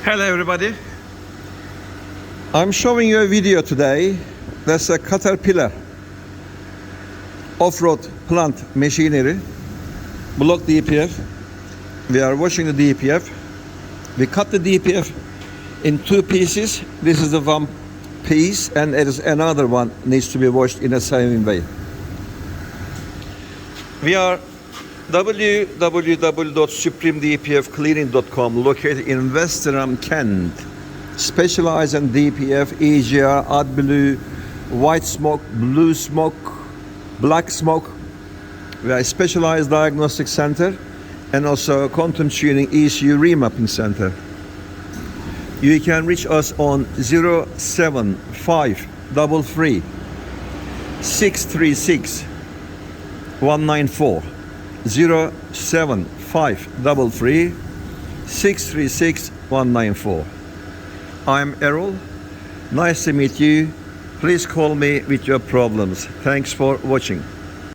Hello everybody. I'm showing you a video today. That's a Caterpillar off-road plant machinery, block DPF. We are washing the DPF. We cut the DPF in two pieces. This is the one piece and there is another one needs to be washed in the same way. We are www.supremedpfcleaning.com, located in Westerham, Kent. Specialize in DPF, EGR, AdBlue, white smoke, blue smoke, black smoke. We are a specialized diagnostic center and also quantum tuning ECU remapping center. You can reach us on 07533 636 194. 07533 636 194. I'm Errol. Nice to meet you. Please call me with your problems. Thanks for watching.